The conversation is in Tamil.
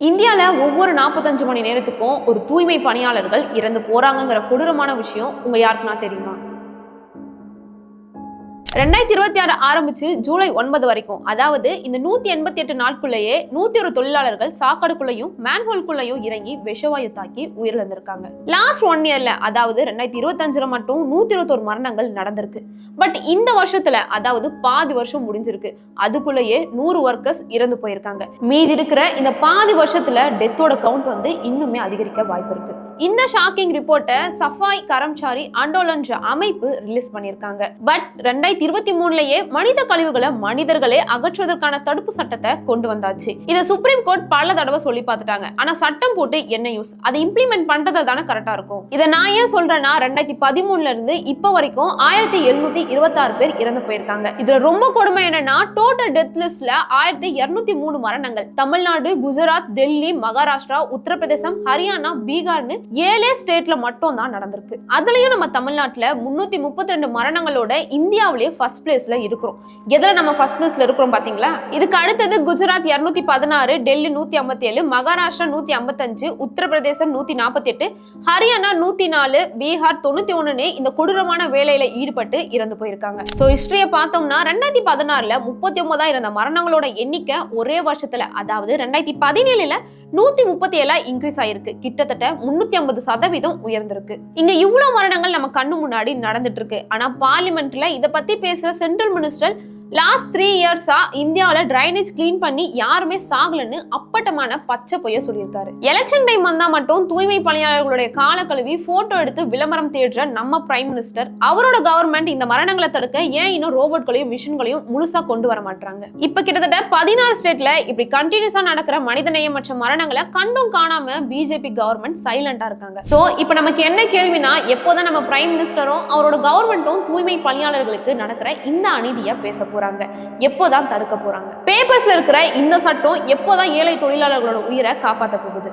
இந்தியாவில் ஒவ்வொரு 45 மணி நேரத்துக்கும் ஒரு தூய்மை பணியாளர்கள் இறந்து போறாங்கிற கொடூரமான விஷயம் உங்க யாருக்குன்னா தெரியுமா? 2026 ஆரம்பிச்சு ஜூலை 9 வரைக்கும், அதாவது இந்த 188 நாட்குள்ளேயே 101 தொழிலாளர்கள் சாக்கடைக்குள்ளேயும் மேன்ஹோல்குள்ளேயும் இறங்கி விஷவாயு தாக்கி உயிரிழந்திருக்காங்க. லாஸ்ட் 1 இயர்ல, அதாவது 2025 மட்டும் 121 மரணங்கள் நடந்திருக்கு. பட் இந்த வருஷத்துல, அதாவது பாதி வருஷம் முடிஞ்சிருக்கு, அதுக்குள்ளேயே 100 ஒர்க்கர்ஸ் இறந்து போயிருக்காங்க. மீதி இருக்கிற இந்த பாதி வருஷத்துல டெத்தோட கவுண்ட் இன்னுமே அதிகரிக்க வாய்ப்பு இருக்கு. இந்த ஷாக்கிங் ரிப்போர்ட்டை சஃபாய் கரம்சாரி ஆண்டோலன் அமைப்பு ரிலீஸ் பண்ணிருக்காங்க. பட் 2023லயே மனித கழிவுகளை மனிதர்களே அகற்றுவதற்கான தடுப்பு சட்டத்தை கொண்டு வந்தாச்சு. இதை சுப்ரீம் கோர்ட் பல தடவை சொல்லி பார்த்துட்டாங்க. ஆனா சட்டம் போட்டு என்ன யூஸ்? அதை இம்ப்ளிமெண்ட் பண்றதா தானே கரெக்டா இருக்கும். இதை நான் ஏன் சொல்றேன்னா, 2013ல இருந்து இப்ப வரைக்கும் 1726 பேர் இறந்து போயிருக்காங்க. இதுல ரொம்ப கொடுமை என்னன்னா, டோட்டல் டெத் லிஸ்ட்ல 1203 மரணங்கள் தமிழ்நாடு, குஜராத், டெல்லி, மகாராஷ்டிரா, உத்தரப்பிரதேசம், ஹரியானா, பீகார்னு 7 ஸ்டேட்ல மட்டும் தான் நடந்திருக்கு. அதுலயும் நம்ம தமிழ்நாட்டுல 332 மரணங்களோட இந்தியாவிலேயே ஃபர்ஸ்ட் பிளேஸ்ல இருக்கிறோம். எதுல நம்ம ஃபர்ஸ்ட் லிஸ்ட்ல இருக்கிறோம் பாத்தீங்களா? இதுக்கு அடுத்தது குஜராத் 216, டெல்லி 157, மகாராஷ்டிரா 155, உத்தரப்பிரதேசம் 148, ஹரியானா 104, பீகார் 91 இந்த கொடூரமான வேலையில ஈடுபட்டு இறந்து போயிருக்காங்க. சோ ஹிஸ்டரிய பார்த்தோம்னா, 2016ல 39 இருந்த மரணங்களோட எண்ணிக்கை ஒரே வருஷத்துல, அதாவது 2017ல 137 இன்க்ரீஸ் ஆயிருக்கு. கிட்டத்தட்ட 350% உயர்ந்திருக்கு. இங்க இவ்வளவு மரணங்கள் நம்ம கண்ணு முன்னாடி நடந்துட்டு இருக்கு. ஆனா பார்லிமெண்ட்ல இத பத்தி பேசுற சென்ட்ரல் மினிஸ்டர் லாஸ்ட் 3 இயர்ஸா இந்தியாவில் டிரைனேஜ் கிளீன் பண்ணி யாருமே சாகலன்னு அப்பட்டமான பச்சை பொய்ய சொல்லியிருக்காரு. எலெக்ஷன் டைம் வந்தா மட்டும் தூய்மை பணியாளர்களுடைய கால கழுவி போட்டோ எடுத்து விளம்பரம் தேடுற நம்ம பிரைம் மினிஸ்டர், அவரோட கவர்மெண்ட் இந்த மரணங்களை தடுக்க ஏன் இன்னும் ரோபோட்களையும் மிஷின்களையும் முழுசா கொண்டு வர மாட்டாங்க? இப்ப கிட்டத்தட்ட 16 ஸ்டேட்ல இப்படி கண்டினியூஸா நடக்கிற மனிதநேயமற்ற மரணங்களை கண்டும் காணாம பிஜேபி கவர்மெண்ட் சைலண்டா இருக்காங்க. சோ இப்ப நமக்கு என்ன கேள்வினா, எப்போதான் நம்ம பிரைம் மினிஸ்டரும் அவரோட கவர்மெண்ட்டும் தூய்மை பணியாளர்களுக்கு நடக்கிற இந்த அநீதியை பேச போறாங்க? எப்போதான் தடுக்க போறாங்க? பேப்பர்ஸ்ல இருக்கிற இந்த சட்டம் எப்போதான் ஏழை தொழிலாளர்களோட உயிரை காப்பாற்ற போகுது?